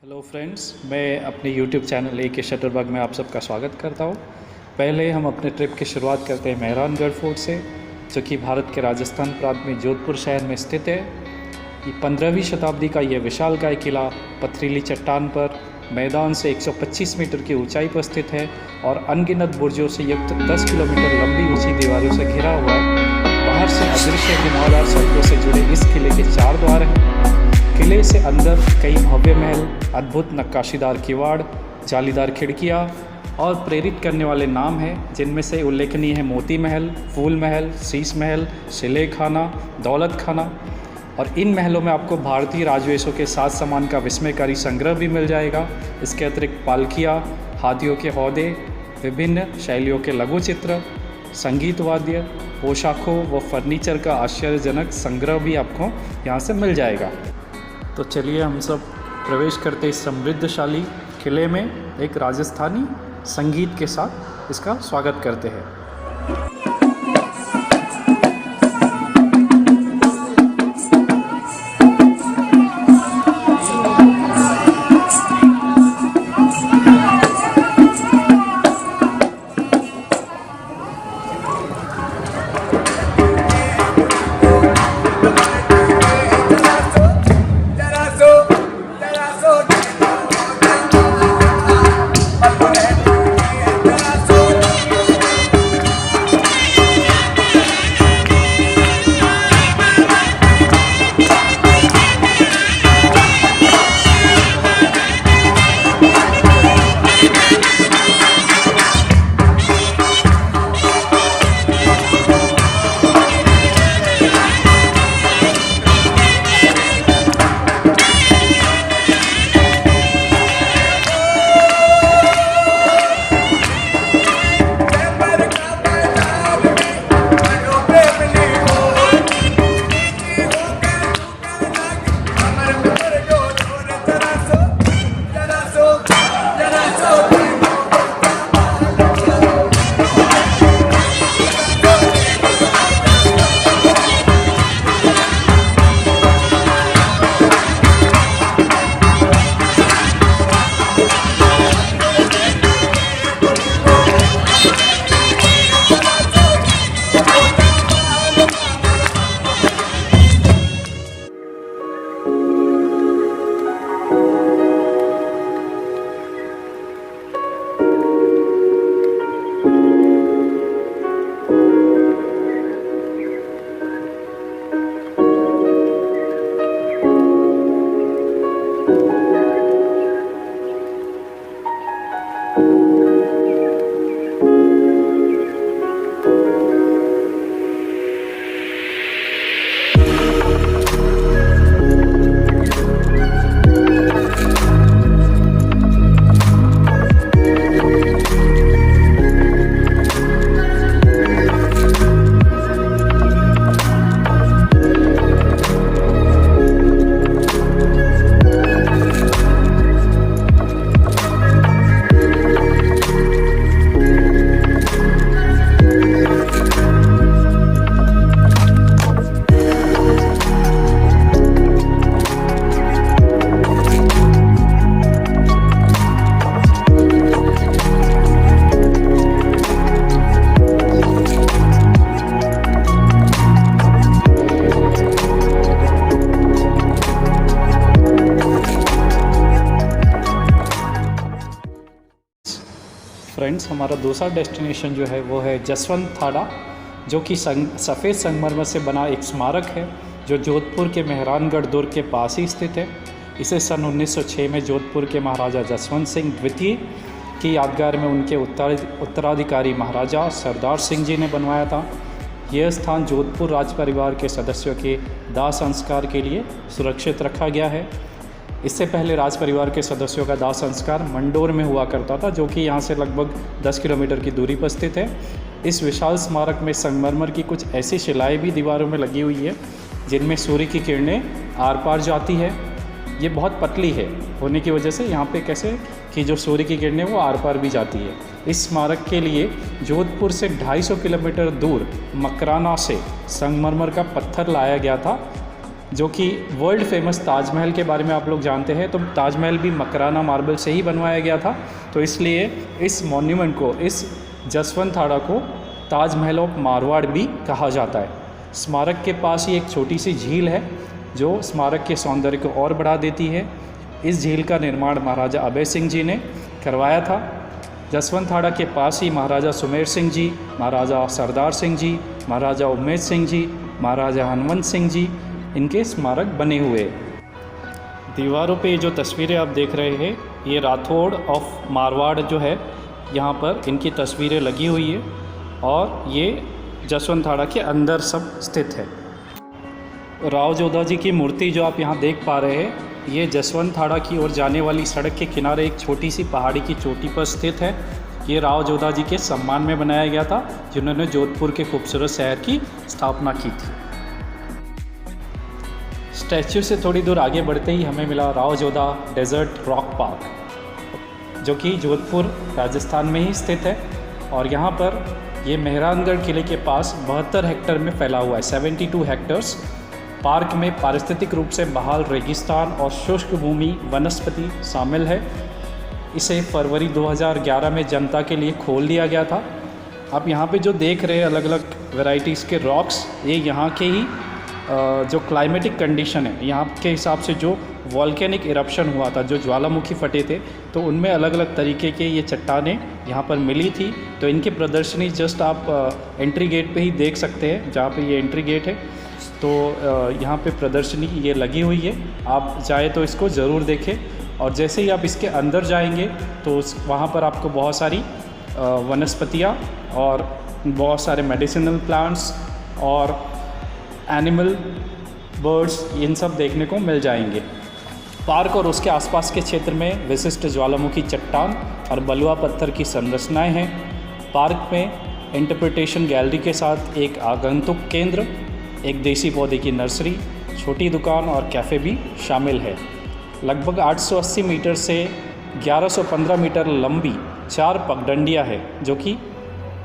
Hello friends, मैं अपने YouTube channel ए के शटरबग में आप सबका स्वागत करता हूँ। पहले हम अपने ट्रिप की शुरुआत करते हैं मेहरानगढ़ फोर्ट से, जो कि भारत के राजस्थान प्रांत में जोधपुर शहर में स्थित है। ये 15वीं शताब्दी का यह विशालकाय किला पथरीली चट्टान पर मैदान से 125 मीटर की ऊंचाई पर स्थित है और अनगिनत बुर्जों से युक्त 10 किलोमीटर लंबी ऊंची दीवारों से घिरा हुआ है। बाहर से अदृश्य घुमावदार सड़कों से जुड़े इस किले के 4 द्वार हैं। किले से अंदर कई भव्य महल, अद्भुत नक्काशीदार किवाड़, जालीदार खिड़कियाँ और प्रेरित करने वाले नाम हैं, जिनमें से उल्लेखनीय है मोती महल, फूल महल, शीश महल, सिले खाना, दौलत खाना। और इन महलों में आपको भारतीय राजवंशों के साज सामान का विस्मयकारी संग्रह भी मिल जाएगा। इसके अतिरिक्त पालकियाँ, हाथियों के हौदे, विभिन्न शैलियों के लघु चित्र, संगीत वाद्य, पोशाकों व फर्नीचर का आश्चर्यजनक संग्रह भी आपको यहाँ से मिल जाएगा। तो चलिए हम सब प्रवेश करते इस समृद्धशाली किले में एक राजस्थानी संगीत के साथ इसका स्वागत करते हैं। फ्रेंड्स, हमारा दूसरा डेस्टिनेशन जो है वो है जसवंत थाड़ा, जो कि सफ़ेद संगमरमर से बना एक स्मारक है जो जोधपुर के मेहरानगढ़ दुर्ग के पास ही स्थित है। इसे सन 1906 में जोधपुर के महाराजा जसवंत सिंह द्वितीय की यादगार में उनके उत्तराधिकारी महाराजा सरदार सिंह जी ने बनवाया था। यह स्थान जोधपुर राज परिवार के सदस्यों के दाह संस्कार के लिए सुरक्षित रखा गया है। इससे पहले राज परिवार के सदस्यों का दाह संस्कार मंडोर में हुआ करता था, जो कि यहाँ से लगभग 10 किलोमीटर की दूरी पर स्थित है। इस विशाल स्मारक में संगमरमर की कुछ ऐसी शिलाएं भी दीवारों में लगी हुई है जिनमें सूर्य की किरणें आर पार जाती है। ये बहुत पतली है होने की वजह से यहाँ पे कैसे कि जो सूर्य की किरणें वो आर पार भी जाती है। इस स्मारक के लिए जोधपुर से 250 किलोमीटर दूर मकराना से संगमरमर का पत्थर लाया गया था जो कि वर्ल्ड फेमस ताजमहल के बारे में आप लोग जानते हैं, तो ताजमहल भी मकराना मार्बल से ही बनवाया गया था। तो इसलिए इस मॉन्यूमेंट को, इस जसवंतथाड़ा को ताजमहल ऑफ मारवाड़ भी कहा जाता है। स्मारक के पास ही एक छोटी सी झील है जो स्मारक के सौंदर्य को और बढ़ा देती है। इस झील का निर्माण महाराजा अभय सिंह जी ने करवाया था। जसवंतथाड़ा के पास ही महाराजा सुमेर सिंह जी, महाराजा सरदार सिंह जी, महाराजा उमेद सिंह जी, महाराजा हनुमंत सिंह जी, इनके स्मारक बने हुए। दीवारों पे जो तस्वीरें आप देख रहे हैं, ये राठौड़ ऑफ मारवाड़ जो है, यहाँ पर इनकी तस्वीरें लगी हुई है और ये जसवंतथाड़ा के अंदर सब स्थित है। राव जोधा जी की मूर्ति जो आप यहाँ देख पा रहे हैं, ये जसवंतथाड़ा की ओर जाने वाली सड़क के किनारे एक छोटी सी पहाड़ी की चोटी पर स्थित है। ये राव जोधा जी के सम्मान में बनाया गया था, जिन्होंने जोधपुर के खूबसूरत शहर की स्थापना की थी। स्टैच्यू से थोड़ी दूर आगे बढ़ते ही हमें मिला Rao Jodha desert rock park, जो कि जोधपुर राजस्थान में ही स्थित है। और यहाँ पर ये मेहरानगढ़ किले के पास 72 हेक्टेयर में फैला हुआ है, 72 हेक्टेयर्स। पार्क में पारिस्थितिक रूप से बहाल रेगिस्तान और शुष्क भूमि वनस्पति शामिल है। इसे फरवरी 2011 में जनता के लिए खोल दिया गया था। आप यहाँ पे जो देख रहे हैं अलग अलग वैरायटीज़ के रॉक्स, ये यहाँ के ही जो क्लाइमेटिक कंडीशन है, यहाँ के हिसाब से जो वॉल्केनिक इरप्शन हुआ था, जो ज्वालामुखी फटे थे, तो उनमें अलग अलग तरीके के ये चट्टानें यहाँ पर मिली थी। तो इनकी प्रदर्शनी जस्ट आप एंट्री गेट पे ही देख सकते हैं, जहाँ पे ये एंट्री गेट है। तो यहाँ पे प्रदर्शनी ये लगी हुई है, आप चाहे तो इसको ज़रूर देखें। और जैसे ही आप इसके अंदर जाएंगे तो वहाँ पर आपको बहुत सारी वनस्पतियाँ और बहुत सारे मेडिसिनल प्लांट्स और एनिमल, बर्ड्स, इन सब देखने को मिल जाएंगे। पार्क और उसके आसपास के क्षेत्र में विशिष्ट ज्वालामुखी चट्टान और बलुआ पत्थर की संरचनाएं हैं। पार्क में इंटरप्रिटेशन गैलरी के साथ एक आगंतुक केंद्र, एक देसी पौधे की नर्सरी, छोटी दुकान और कैफ़े भी शामिल है। लगभग 880 मीटर से 1115 मीटर लंबी 4 पगडंडियाँ है, जो कि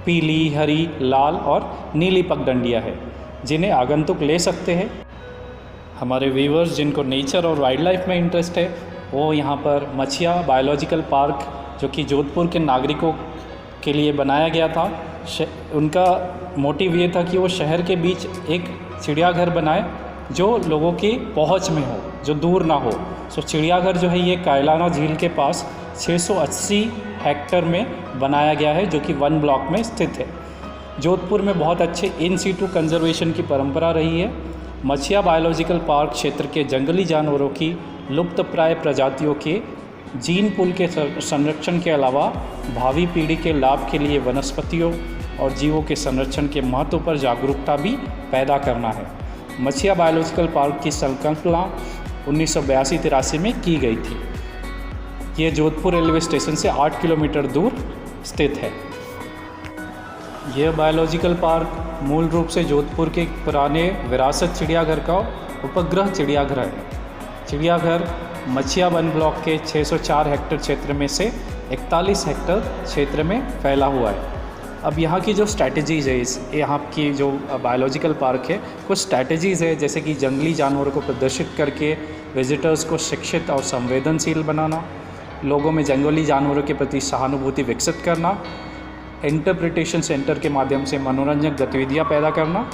पीली, हरी, लाल और नीली पगडंडियाँ है, जिन्हें आगंतुक ले सकते हैं। हमारे व्यूअर्स जिनको नेचर और वाइल्ड लाइफ में इंटरेस्ट है, वो यहाँ पर मछिया बायोलॉजिकल पार्क, जो कि जोधपुर के नागरिकों के लिए बनाया गया था, उनका मोटिव ये था कि वो शहर के बीच एक चिड़ियाघर बनाए जो लोगों की पहुंच में हो, जो दूर ना हो। सो चिड़ियाघर जो है ये कायलाना झील के पास 680 हेक्टेयर में बनाया गया है, जो कि 1 ब्लॉक में स्थित है। जोधपुर में बहुत अच्छे इन सीटू कंजर्वेशन की परंपरा रही है। मछिया बायोलॉजिकल पार्क क्षेत्र के जंगली जानवरों की लुप्तप्राय प्रजातियों के जीन पूल के संरक्षण के अलावा भावी पीढ़ी के लाभ के लिए वनस्पतियों और जीवों के संरक्षण के महत्व पर जागरूकता भी पैदा करना है। मछिया बायोलॉजिकल पार्क की संकल्पना 1982-83 में की गई थी। ये जोधपुर रेलवे स्टेशन से 8 किलोमीटर दूर स्थित है। यह बायोलॉजिकल पार्क मूल रूप से जोधपुर के पुराने विरासत चिड़ियाघर का उपग्रह चिड़ियाघर है। चिड़ियाघर मछिया वन ब्लॉक के 604 हेक्टेयर क्षेत्र में से 41 हेक्टेयर क्षेत्र में फैला हुआ है। अब यहाँ की जो स्ट्रैटेजीज़ है, यहाँ की जो बायोलॉजिकल पार्क है, कुछ स्ट्रैटेजीज़ है, जैसे कि जंगली जानवरों को प्रदर्शित करके विजिटर्स को शिक्षित और संवेदनशील बनाना, लोगों में जंगली जानवरों के प्रति सहानुभूति विकसित करना, इंटरप्रिटेशन सेंटर के माध्यम से मनोरंजक गतिविधियाँ पैदा करना।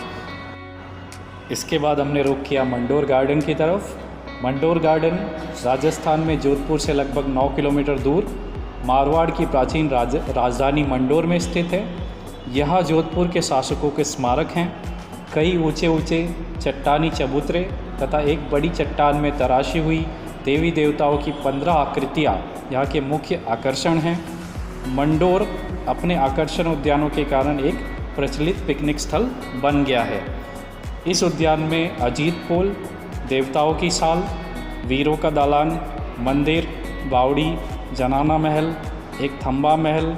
इसके बाद हमने रुख किया मंडोर गार्डन की तरफ। मंडोर गार्डन राजस्थान में जोधपुर से लगभग 9 किलोमीटर दूर मारवाड़ की प्राचीन राजधानी मंडोर में स्थित है। यहाँ जोधपुर के शासकों के स्मारक हैं। कई ऊंचे ऊंचे चट्टानी चबूतरे तथा एक बड़ी चट्टान में तराशी हुई देवी देवताओं की 15 आकृतियाँ यहाँ के मुख्य आकर्षण हैं। मंडोर अपने आकर्षण उद्यानों के कारण एक प्रचलित पिकनिक स्थल बन गया है। इस उद्यान में अजीत पोल, देवताओं की साल, वीरों का दालान, मंदिर, बावड़ी, जनाना महल, एक थंबा महल,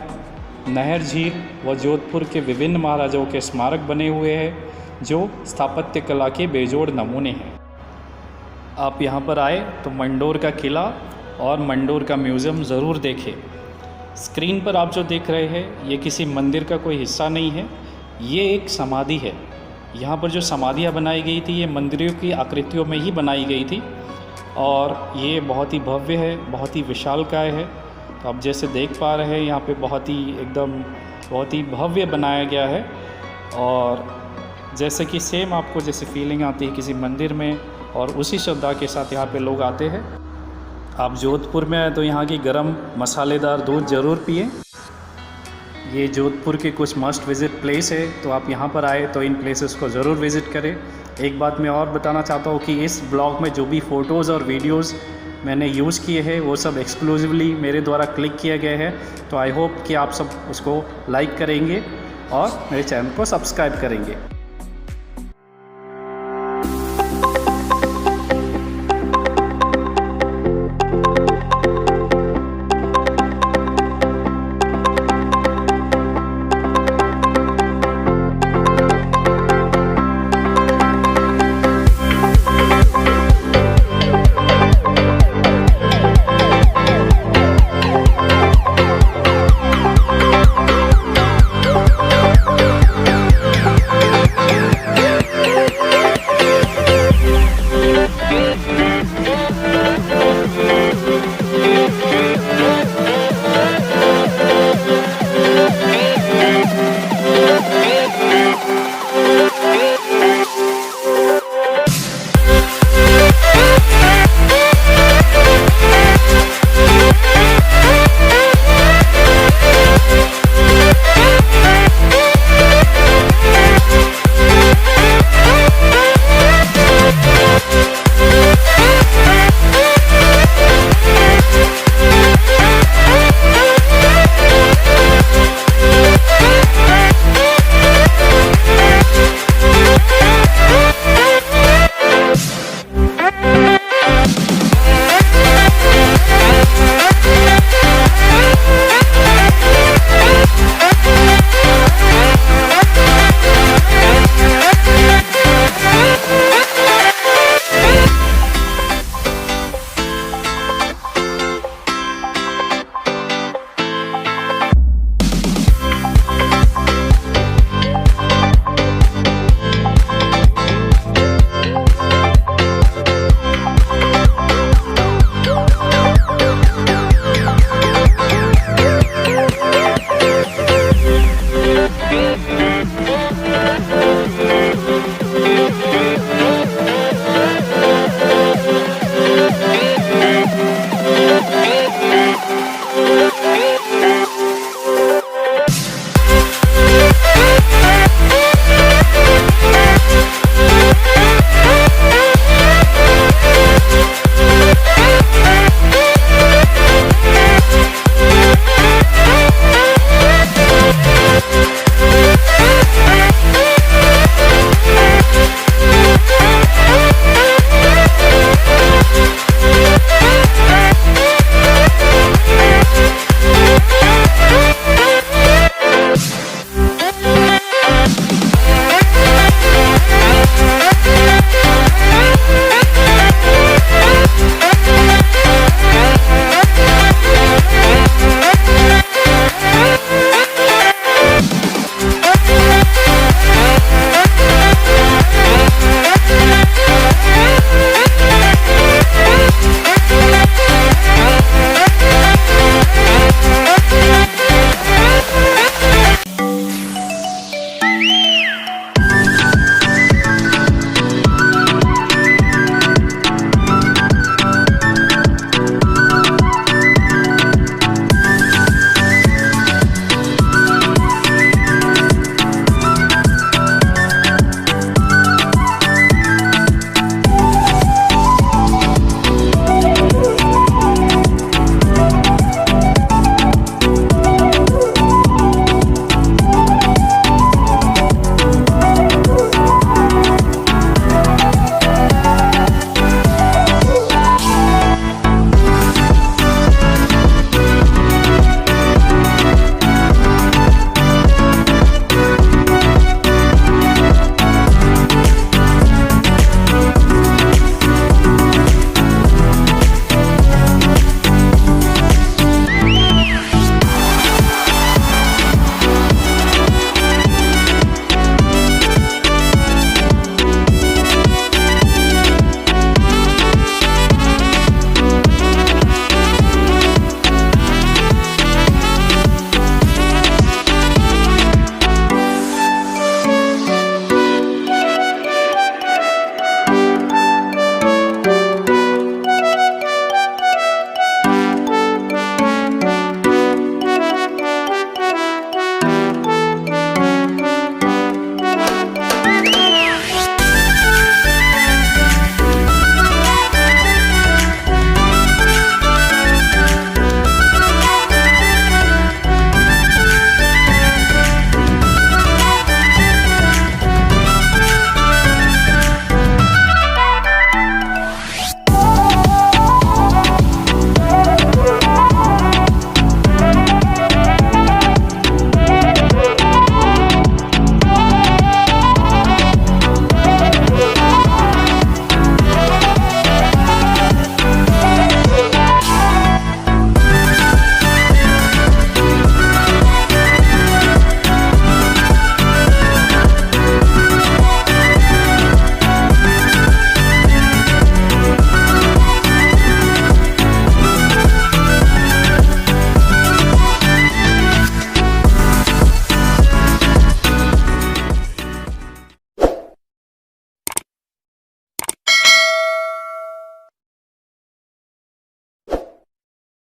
नहर झील व जोधपुर के विभिन्न महाराजाओं के स्मारक बने हुए हैं, जो स्थापत्य कला के बेजोड़ नमूने हैं। आप यहाँ पर आए तो मंडोर का किला और मंडोर का म्यूज़ियम ज़रूर देखें। स्क्रीन पर आप जो देख रहे हैं, ये किसी मंदिर का कोई हिस्सा नहीं है, ये एक समाधि है। यहाँ पर जो समाधियाँ बनाई गई थी ये मंदिरों की आकृतियों में ही बनाई गई थी और ये बहुत ही भव्य है, बहुत ही विशालकाय है। तो आप जैसे देख पा रहे हैं यहाँ पे बहुत ही भव्य बनाया गया है और जैसे कि सेम आपको जैसे फीलिंग आती है किसी मंदिर में, और उसी श्रद्धा के साथ यहाँ पे लोग आते हैं। आप जोधपुर में आए तो यहाँ की गरम मसालेदार दूध ज़रूर पिएं। ये जोधपुर के कुछ मस्ट विज़िट प्लेस है, तो आप यहाँ पर आए तो इन प्लेसेस को ज़रूर विज़िट करें। एक बात मैं और बताना चाहता हूँ कि इस ब्लॉग में जो भी फ़ोटोज़ और वीडियोज़ मैंने यूज़ किए हैं वो सब एक्सक्लूसिवली मेरे द्वारा क्लिक किए गए हैं। तो आई होप कि आप सब उसको लाइक करेंगे और मेरे चैनल को सब्सक्राइब करेंगे।